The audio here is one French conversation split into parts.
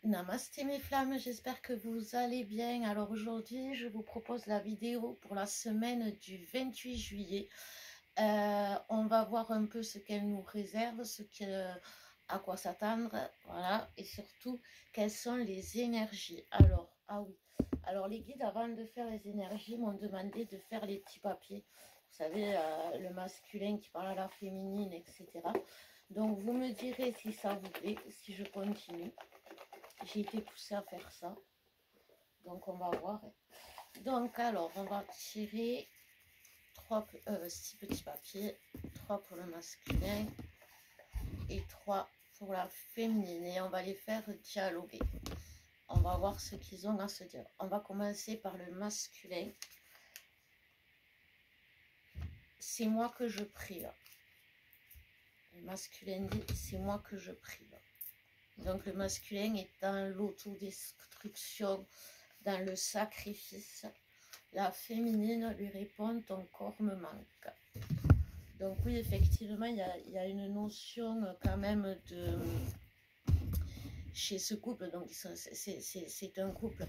Namasté mes flammes, j'espère que vous allez bien. Alors aujourd'hui, je vous propose la vidéo pour la semaine du 28 juillet. On va voir un peu ce qu'elle nous réserve, à quoi s'attendre, voilà, et surtout quelles sont les énergies. Alors, ah oui, alors les guides avant de faire les énergies m'ont demandé de faire les petits papiers. Vous savez, le masculin qui parle à la féminine, etc. Donc vous me direz si ça vous plaît, si je continue. J'ai été poussée à faire ça. Donc on va voir. Donc alors on va tirer 6 petits papiers. 3 pour le masculin et 3 pour la féminine. Et on va les faire dialoguer. On va voir ce qu'ils ont à se dire. On va commencer par le masculin. C'est moi que je prie là. Le masculin dit c'est moi que je prie là. Donc le masculin est dans l'autodestruction, dans le sacrifice. La féminine lui répond ton corps me manque. Donc oui, effectivement, il y a une notion quand même de chez ce couple. Donc c'est un couple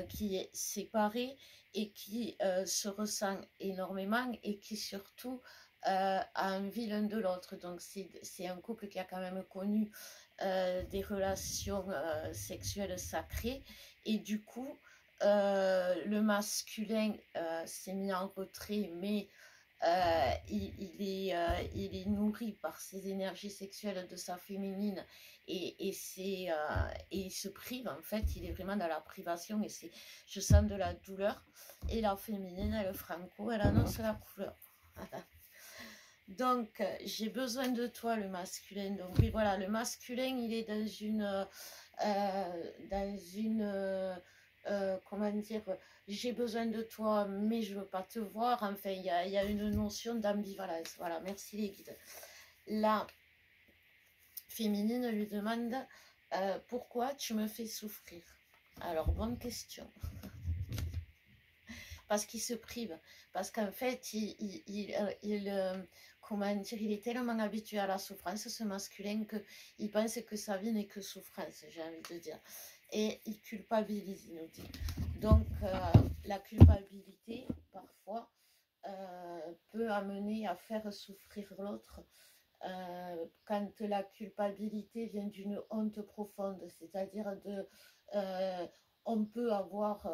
qui est séparé et qui se ressent énormément et qui surtout a envie l'un de l'autre. Donc c'est un couple qui a quand même connu des relations sexuelles sacrées et du coup le masculin s'est mis en retrait, mais il est nourri par ses énergies sexuelles de sa féminine et il se prive, en fait, il est vraiment dans la privation et je sens de la douleur. Et la féminine, elle franco, elle annonce la couleur. Donc, j'ai besoin de toi, le masculin. Donc, oui, voilà, le masculin, il est dans comment dire, j'ai besoin de toi, mais je veux pas te voir. Enfin, il y a une notion d'ambivalence. Voilà, merci les guides. La féminine lui demande pourquoi tu me fais souffrir. Alors, bonne question. Parce qu'il se prive, parce qu'en fait, comment dire, il est tellement habitué à la souffrance, ce masculin, qu'il pense que sa vie n'est que souffrance, j'ai envie de dire. Et il culpabilise, il nous dit. Donc, la culpabilité, parfois, peut amener à faire souffrir l'autre. Quand la culpabilité vient d'une honte profonde, c'est-à-dire on peut avoir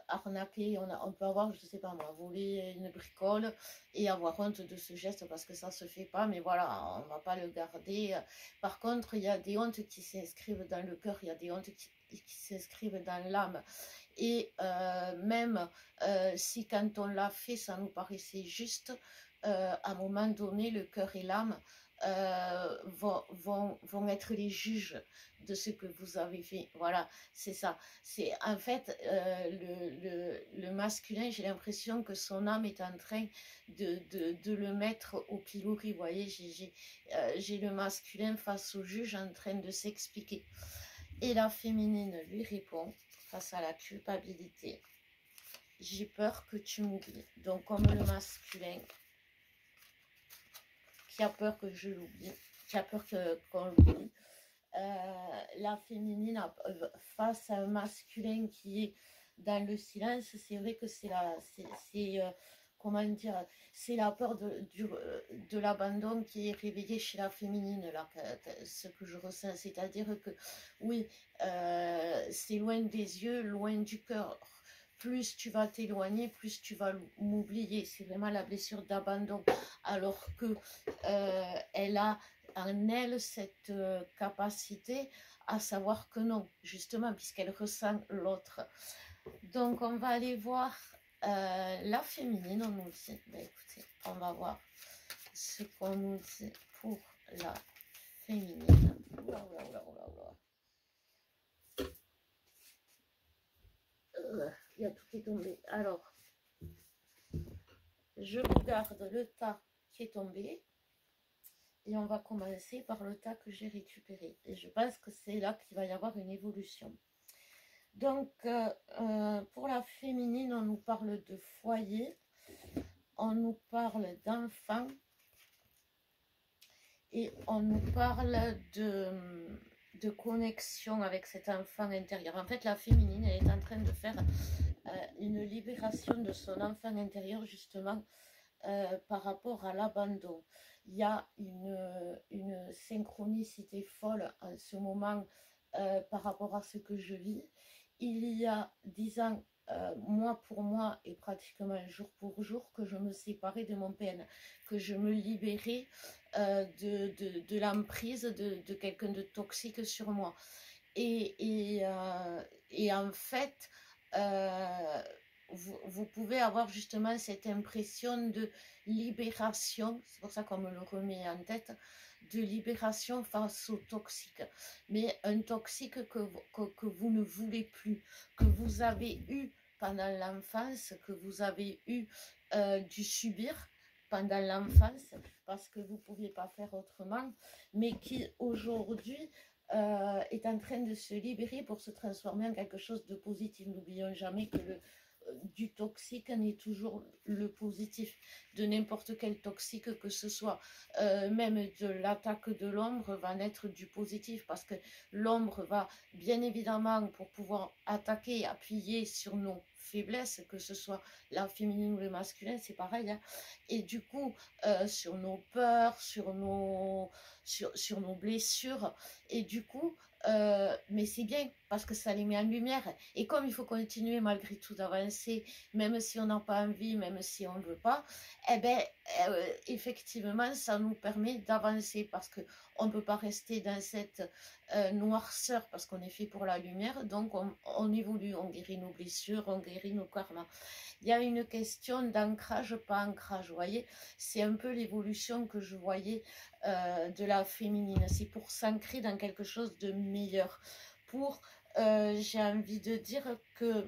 arnaqué, on peut avoir, je sais pas moi, volé une bricole et avoir honte de ce geste parce que ça se fait pas, mais voilà, on va pas le garder. Par contre, il y a des hontes qui s'inscrivent dans le cœur, il y a des hontes qui s'inscrivent dans l'âme. Et même si quand on l'a fait, ça nous paraissait juste, à un moment donné, le cœur et l'âme vont être les juges de ce que vous avez fait. Voilà, c'est ça. C'est en fait le masculin, j'ai l'impression que son âme est en train de le mettre au pilori. Vous voyez, j'ai le masculin face au juge en train de s'expliquer. Et la féminine lui répond face à la culpabilité. J'ai peur que tu m'oublies. Donc comme le masculin qui a peur que je l'oublie, qui a peur qu'on l'oublie, la féminine face à un masculin qui est dans le silence, c'est vrai que comment dire, c'est la peur de l'abandon qui est réveillée chez la féminine, là, ce que je ressens, c'est-à-dire que oui, c'est loin des yeux, loin du cœur. Plus tu vas t'éloigner, plus tu vas m'oublier. C'est vraiment la blessure d'abandon. Alors que elle a en elle cette capacité à savoir que non, justement, puisqu'elle ressent l'autre. Donc, on va aller voir la féminine, on nous dit. Ben, écoutez, on va voir ce qu'on nous dit pour la féminine. Oula, oula, oula, oula, oula. Il y a tout qui est tombé. Alors, je regarde le tas qui est tombé. Et on va commencer par le tas que j'ai récupéré. Et je pense que c'est là qu'il va y avoir une évolution. Donc, pour la féminine, on nous parle de foyer, on nous parle d'enfants et on nous parle de connexion avec cet enfant intérieur. En fait, la féminine, elle est en train de faire une libération de son enfant intérieur, justement, par rapport à l'abandon. Il y a une synchronicité folle en ce moment par rapport à ce que je vis. Il y a 10 ans, mois pour mois et pratiquement jour pour jour, que je me séparais de mon PN, que je me libérais de l'emprise de quelqu'un de toxique sur moi. Et en fait, vous pouvez avoir justement cette impression de libération, c'est pour ça qu'on me le remet en tête, de libération face au toxique. Mais un toxique que vous ne voulez plus, que vous avez eu pendant l'enfance, que vous avez eu dû subir pendant l'enfance, parce que vous ne pouviez pas faire autrement, mais qui aujourd'hui est en train de se libérer pour se transformer en quelque chose de positif. N'oublions jamais que du toxique n'est toujours le positif de n'importe quel toxique que ce soit. Même de l'attaque de l'ombre va naître du positif, parce que l'ombre va bien évidemment, pour pouvoir attaquer, appuyer sur nos faiblesses, que ce soit la féminine ou le masculin, c'est pareil, hein. Et du coup sur nos peurs, sur nos blessures, et du coup mais c'est bien parce que ça les met en lumière. Et comme il faut continuer malgré tout d'avancer, même si on n'a pas envie, même si on ne veut pas, eh ben, effectivement, ça nous permet d'avancer, parce qu'on ne peut pas rester dans cette noirceur, parce qu'on est fait pour la lumière. Donc on évolue, on guérit nos blessures, on guérit nos karmas. Il y a une question d'ancrage, pas ancrage, vous voyez. C'est un peu l'évolution que je voyais de la féminine. C'est pour s'ancrer dans quelque chose de meilleur. Pour, j'ai envie de dire que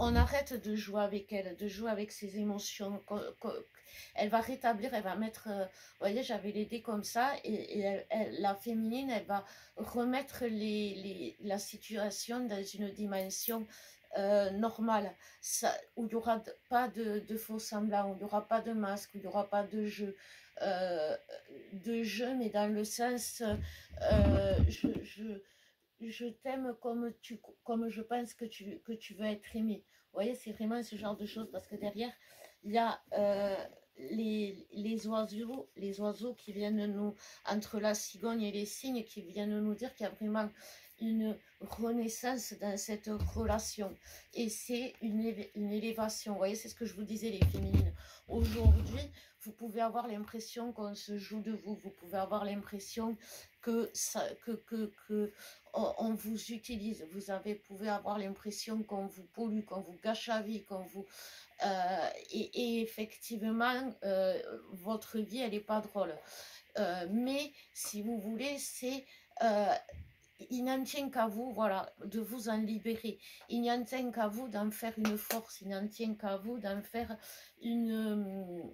on arrête de jouer avec elle, de jouer avec ses émotions. Elle va rétablir, elle va mettre, vous voyez, j'avais les dés comme ça, et la féminine, elle va remettre la situation dans une dimension normale, où il n'y aura pas de faux semblants, où il n'y aura pas de masque, où il n'y aura pas de jeu. Mais dans le sens, je t'aime comme je pense que tu veux être aimé. Vous voyez, c'est vraiment ce genre de choses, parce que derrière, il y a les oiseaux qui viennent nous, entre la cigogne et les cygnes, qui viennent nous dire qu'il y a vraiment une renaissance dans cette relation. Et c'est une élévation. Vous voyez, c'est ce que je vous disais, les féminines. Aujourd'hui, vous pouvez avoir l'impression qu'on se joue de vous. Vous pouvez avoir l'impression que on vous utilise. Pouvez avoir l'impression qu'on vous pollue, qu'on vous gâche la vie, qu'on vous... et effectivement, votre vie, elle n'est pas drôle. Mais, si vous voulez, c'est... il n'en tient qu'à vous, voilà, de vous en libérer. Il n'en tient qu'à vous d'en faire une force. Il n'en tient qu'à vous d'en faire une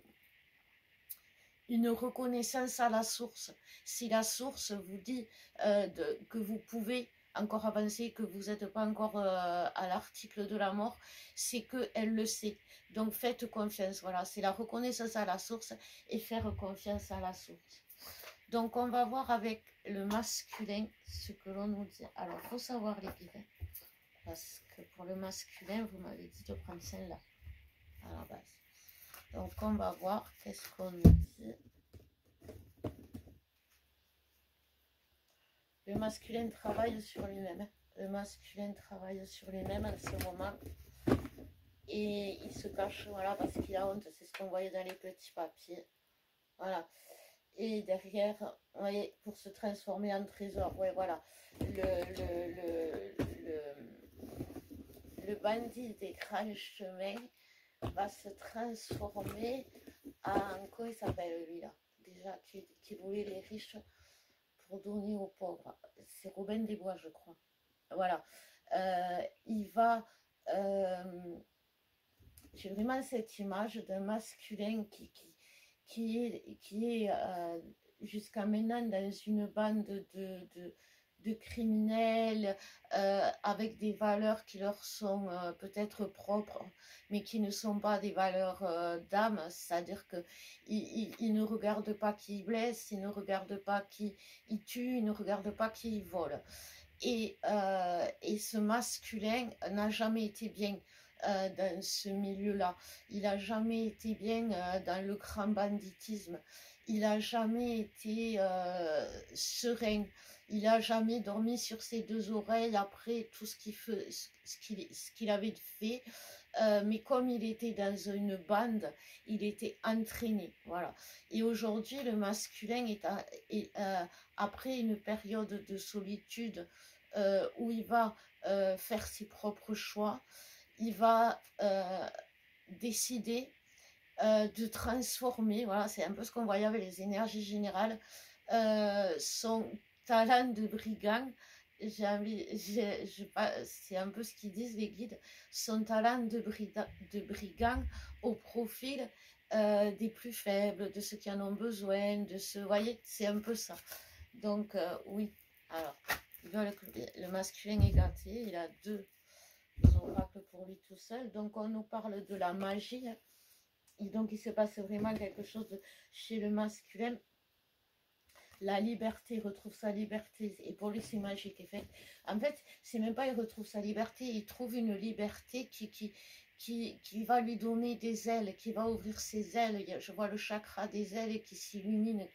reconnaissance à la source. Si la source vous dit que vous pouvez encore avancer, que vous n'êtes pas encore à l'article de la mort, c'est qu'elle le sait. Donc faites confiance, voilà, c'est la reconnaissance à la source et faire confiance à la source. Donc on va voir avec le masculin ce que l'on nous dit. Alors il faut savoir les guides, parce que pour le masculin, vous m'avez dit de prendre celle-là à la base. Donc on va voir qu'est-ce qu'on nous dit. Le masculin travaille sur lui-même. Le masculin travaille sur lui-même en ce moment. Et il se cache, voilà, parce qu'il a honte. C'est ce qu'on voyait dans les petits papiers. Voilà. Et derrière, vous voyez, pour se transformer en trésor. Ouais, voilà. Le bandit des grands chemins va se transformer en... Quoi il s'appelle, lui, là? Déjà, qui voulait les riches pour donner aux pauvres. C'est Robin des Bois, je crois. Voilà. Il va... j'ai vraiment cette image d'un masculin qui est jusqu'à maintenant dans une bande de criminels, avec des valeurs qui leur sont peut-être propres, mais qui ne sont pas des valeurs d'âme, c'est-à-dire qu'ils ne regardent pas qui ils blessent, ils ne regardent pas qui ils tuent, ils ne regardent pas qui ils volent. Et ce masculin n'a jamais été bien dans ce milieu-là. Il n'a jamais été bien dans le grand banditisme. Il n'a jamais été serein. Il n'a jamais dormi sur ses deux oreilles après tout ce qu'il avait fait. Mais comme il était dans une bande, il était entraîné. Voilà. Et aujourd'hui, le masculin est après une période de solitude où il va faire ses propres choix, il va décider de transformer, voilà, c'est un peu ce qu'on voyait avec les énergies générales, son talent de brigand, c'est un peu ce qu'ils disent les guides, son talent de brigand au profil des plus faibles, de ceux qui en ont besoin, de ceux, vous voyez, c'est un peu ça. Donc oui, alors, le masculin est gâté, il a deux oracles pour lui tout seul, donc on nous parle de la magie, hein. Et donc il se passe vraiment quelque chose chez le masculin. La liberté, il retrouve sa liberté, et pour lui c'est magique. En fait, c'est même pas il retrouve sa liberté, il trouve une liberté qui va lui donner des ailes, qui va ouvrir ses ailes. Je vois le chakra des ailes qui s'illumine,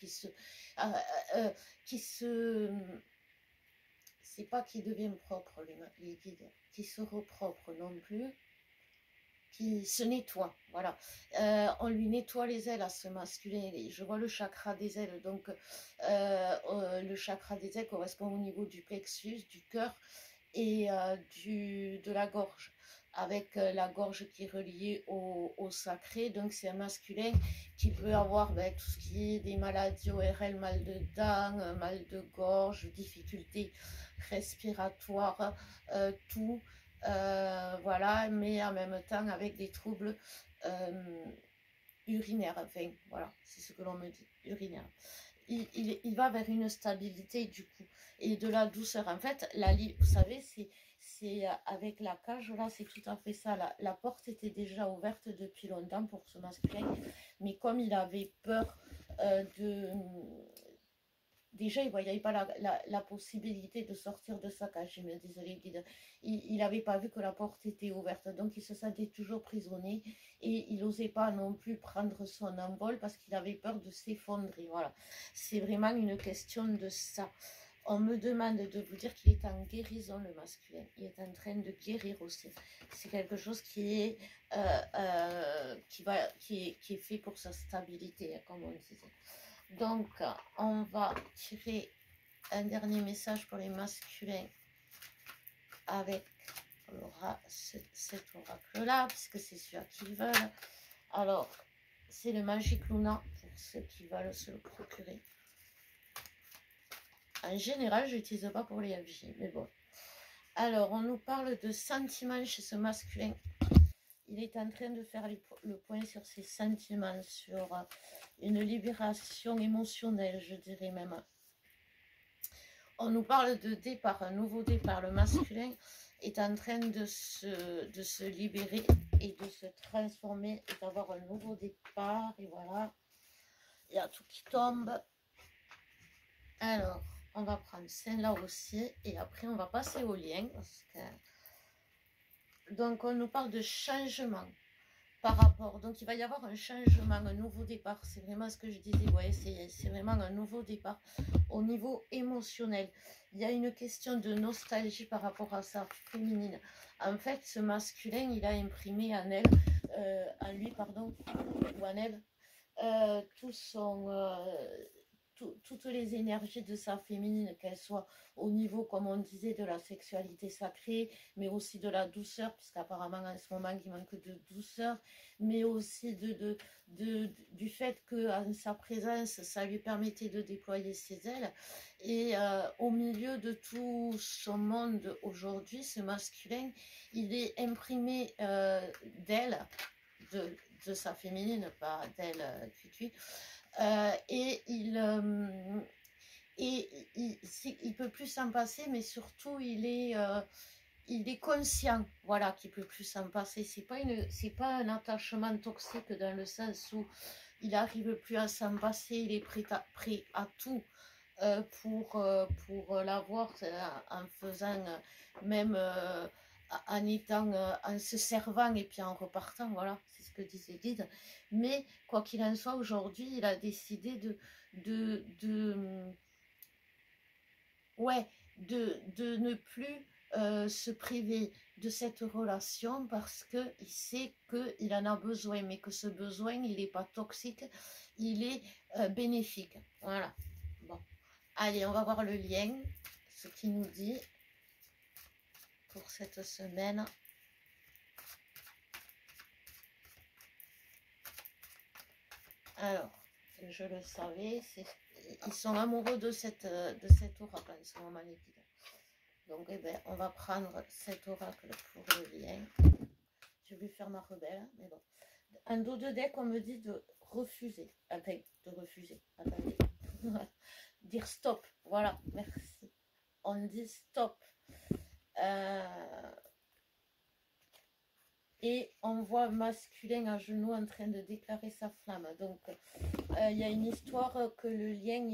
c'est pas qu'il devient propre, les guides, qui se repropre non plus, qui se nettoie, voilà. On lui nettoie les ailes à ce masculin. Je vois le chakra des ailes, donc le chakra des ailes correspond au niveau du plexus, du cœur et de la gorge, avec la gorge qui est reliée au sacré. Donc c'est un masculin qui peut avoir tout ce qui est des maladies ORL, mal de dents, mal de gorge, difficultés respiratoires, tout. Voilà, mais en même temps avec des troubles urinaires, enfin voilà, c'est ce que l'on me dit, urinaire. Il va vers une stabilité du coup, et de la douceur. En fait, vous savez, c'est avec la cage là, c'est tout à fait ça. La porte était déjà ouverte depuis longtemps pour ce masculin, mais comme il avait peur déjà, il ne voyait pas la possibilité de sortir de sa cage, je me disais les guides. Il n'avait pas vu que la porte était ouverte, donc il se sentait toujours prisonnier et il n'osait pas non plus prendre son envol parce qu'il avait peur de s'effondrer. Voilà, c'est vraiment une question de ça. On me demande de vous dire qu'il est en guérison, le masculin. Il est en train de guérir aussi. C'est quelque chose qui est fait pour sa stabilité, comme on disait. Donc, on va tirer un dernier message pour les masculins avec cet oracle-là, puisque c'est celui qu'ils veulent. Alors, c'est le Magic Luna pour ceux qui veulent se le procurer. En général, je n'utilise pas pour les FJ, mais bon. Alors, on nous parle de sentiments chez ce masculin. Il est en train de faire le point sur ses sentiments, sur une libération émotionnelle, je dirais même. On nous parle de départ, un nouveau départ. Le masculin est en train de se libérer et de se transformer et d'avoir un nouveau départ. Et voilà, il y a tout qui tombe. Alors, on va prendre celle-là aussi et après on va passer au lien. Donc, on nous parle de changement par rapport. Donc, il va y avoir un changement, un nouveau départ. C'est vraiment ce que je disais. Vous voyez, c'est vraiment un nouveau départ au niveau émotionnel. Il y a une question de nostalgie par rapport à sa féminine. En fait, ce masculin, il a imprimé en lui, ou en elle, tout son... toutes les énergies de sa féminine, qu'elles soient au niveau, comme on disait, de la sexualité sacrée, mais aussi de la douceur, puisqu'apparemment en ce moment il manque de douceur, mais aussi du fait qu'en sa présence, ça lui permettait de déployer ses ailes. Et au milieu de tout son monde aujourd'hui, ce masculin, il est imprimé d'elle, de sa féminine, pas d'elle cucu. Et et il peut plus s'en passer, mais surtout il est conscient, voilà, qu'il peut plus s'en passer. C'est pas un attachement toxique dans le sens où il n'arrive plus à s'en passer, il est prêt à tout pour l'avoir, en faisant même en se servant et puis en repartant, voilà, c'est ce que disait Guide. Mais quoi qu'il en soit, aujourd'hui, il a décidé de ne plus se priver de cette relation parce qu'il sait qu'il en a besoin, mais que ce besoin, il n'est pas toxique, il est bénéfique. Voilà. Bon. Allez, on va voir le lien, ce qu'il nous dit pour cette semaine. Alors, je le savais, ils sont amoureux de cet oracle en ce moment, les guides. Donc, eh ben, on va prendre cet oracle pour le lien. Je vais faire ma rebelle, mais bon. Un dos de deck, on me dit de refuser. Enfin, de refuser. Attendez. Dire stop. Voilà, merci. On dit stop. Et on voit masculin à genoux en train de déclarer sa flamme. Donc, il y a une histoire que le lien,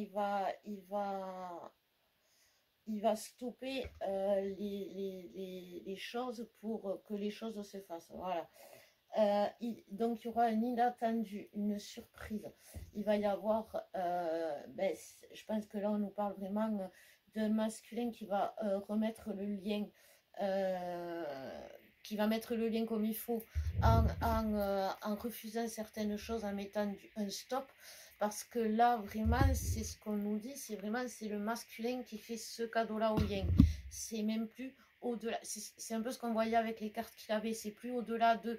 il va stopper les choses pour que les choses se fassent. Voilà. Donc, il y aura un inattendu, une surprise. Il va y avoir, je pense que là, on nous parle vraiment d'un masculin qui va remettre le lien, qui va mettre le lien comme il faut en refusant certaines choses, en mettant un stop. Parce que là, vraiment, c'est ce qu'on nous dit, c'est le masculin qui fait ce cadeau-là au lien. C'est même plus au-delà, c'est un peu ce qu'on voyait avec les cartes qu'il avait, c'est plus au-delà de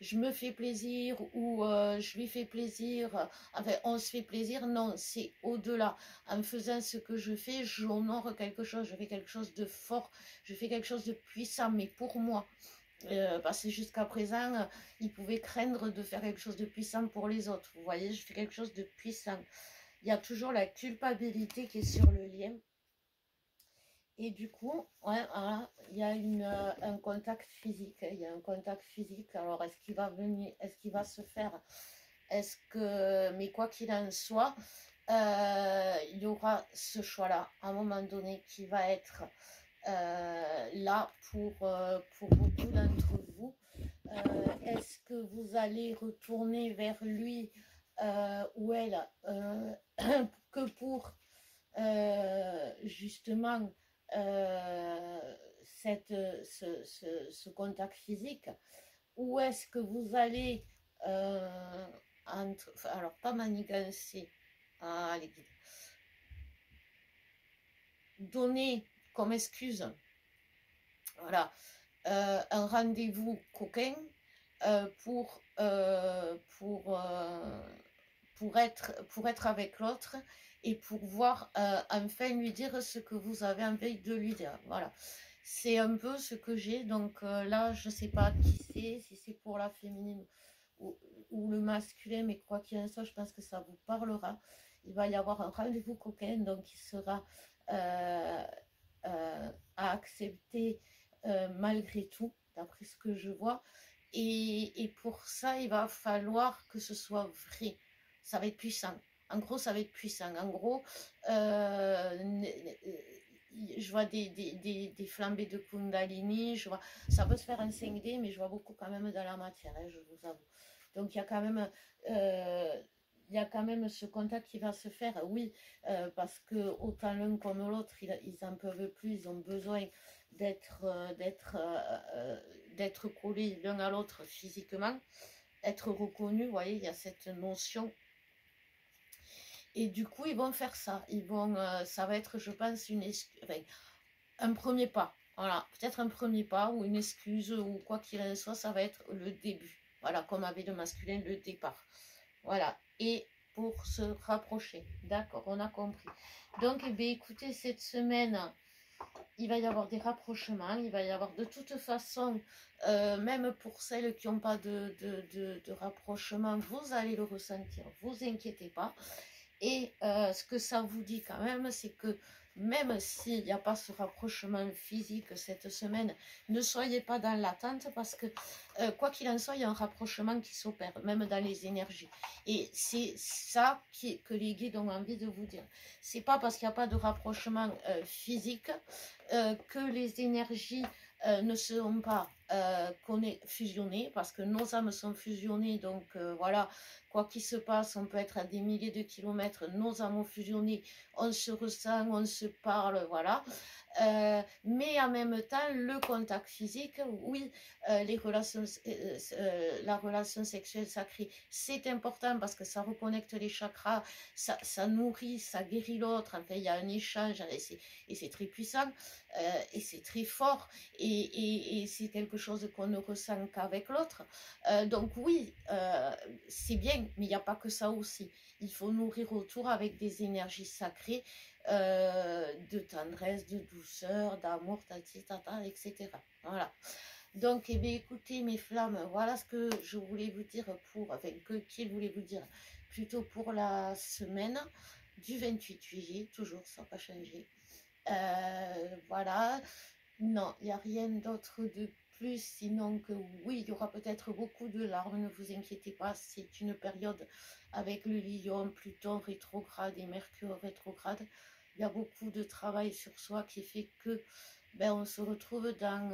je me fais plaisir ou je lui fais plaisir, enfin on se fait plaisir, non, c'est au-delà. En faisant ce que je fais, j'honore quelque chose, je fais quelque chose de fort, je fais quelque chose de puissant, mais pour moi. Parce que jusqu'à présent, il pouvait craindre de faire quelque chose de puissant pour les autres. Vous voyez, je fais quelque chose de puissant. Il y a toujours la culpabilité qui est sur le lien. Et du coup, ouais, voilà, il y a un contact physique. Il y a un contact physique. Alors, est-ce qu'il va venir, est-ce qu'il va se faire, mais quoi qu'il en soit, il y aura ce choix-là, à un moment donné, qui va être là pour beaucoup d'entre vous. Est-ce que vous allez retourner vers lui ou elle que pour justement ce contact physique, ou est-ce que vous allez alors pas manigancer, allez, donner comme excuse, voilà, un rendez-vous coquin pour être avec l'autre et pour voir enfin lui dire ce que vous avez envie de lui dire. Voilà, c'est un peu ce que j'ai. Donc là, je sais pas qui c'est, si c'est pour la féminine ou le masculin, mais quoi qu'il en soit, je pense que ça vous parlera. Il va y avoir un rendez-vous coquin, donc il sera à accepter malgré tout, d'après ce que je vois. Et pour ça, il va falloir que ce soit vrai. Ça va être puissant. En gros, ça va être puissant. En gros, je vois des flambées de Kundalini. Je vois, ça peut se faire en 5D, mais je vois beaucoup quand même dans la matière, hein, je vous avoue. Donc, il y a quand même ce contact qui va se faire, oui, parce que autant l'un comme l'autre, ils en peuvent plus, ils ont besoin d'être collés l'un à l'autre physiquement, être reconnus, vous voyez, il y a cette notion. Et du coup, ils vont faire ça. Ça va être, je pense, un premier pas. Voilà, peut-être un premier pas ou une excuse ou quoi qu'il en soit, ça va être le début. Voilà, comme avec le masculin, le départ. Voilà, et pour se rapprocher. D'accord, on a compris. Donc, eh bien, écoutez, cette semaine, il va y avoir des rapprochements. Il va y avoir de toute façon, même pour celles qui n'ont pas de rapprochement, vous allez le ressentir. Vous inquiétez pas. Et ce que ça vous dit quand même, c'est que même s'il n'y a pas ce rapprochement physique cette semaine, ne soyez pas dans l'attente parce que quoi qu'il en soit, il y a un rapprochement qui s'opère, même dans les énergies. Et c'est ça que les guides ont envie de vous dire. C'est pas parce qu'il n'y a pas de rapprochement physique que les énergies ne seront pas fusionnées, parce que nos âmes sont fusionnées, donc voilà, quoi qu'il se passe, on peut être à des milliers de kilomètres, nos âmes ont fusionné, on se ressent, on se parle, voilà. Mais en même temps, le contact physique, oui, les relations, la relation sexuelle sacrée, c'est important parce que ça reconnecte les chakras, ça nourrit, ça guérit l'autre, enfin, il y a un échange et c'est très puissant et c'est très fort et c'est quelque chose qu'on ne ressent qu'avec l'autre. Donc oui, c'est bien, mais il n'y a pas que ça aussi. Il faut nourrir autour avec des énergies sacrées, de tendresse, de douceur, d'amour, etc. Voilà. Donc, eh bien, écoutez, mes flammes, voilà ce que je voulais vous dire qu'il voulait vous dire plutôt pour la semaine du 28 juillet, toujours, ça n'a pas changé. Voilà, non, il n'y a rien d'autre de plus, sinon que oui, il y aura peut-être beaucoup de larmes, ne vous inquiétez pas, c'est une période avec le Lion, Pluton rétrograde et Mercure rétrograde. Il y a beaucoup de travail sur soi qui fait que on se retrouve dans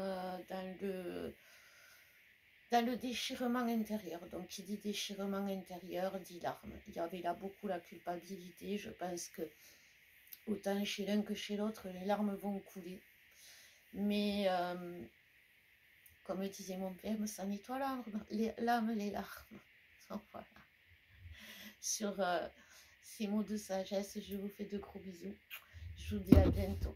le déchirement intérieur. Donc, qui dit déchirement intérieur dit larmes. Il y avait là beaucoup la culpabilité. Je pense que autant chez l'un que chez l'autre, les larmes vont couler. Mais, comme disait mon père, ça nettoie l'âme, les larmes. Donc, voilà. Sur ces mots de sagesse, je vous fais de gros bisous. Je vous dis à bientôt.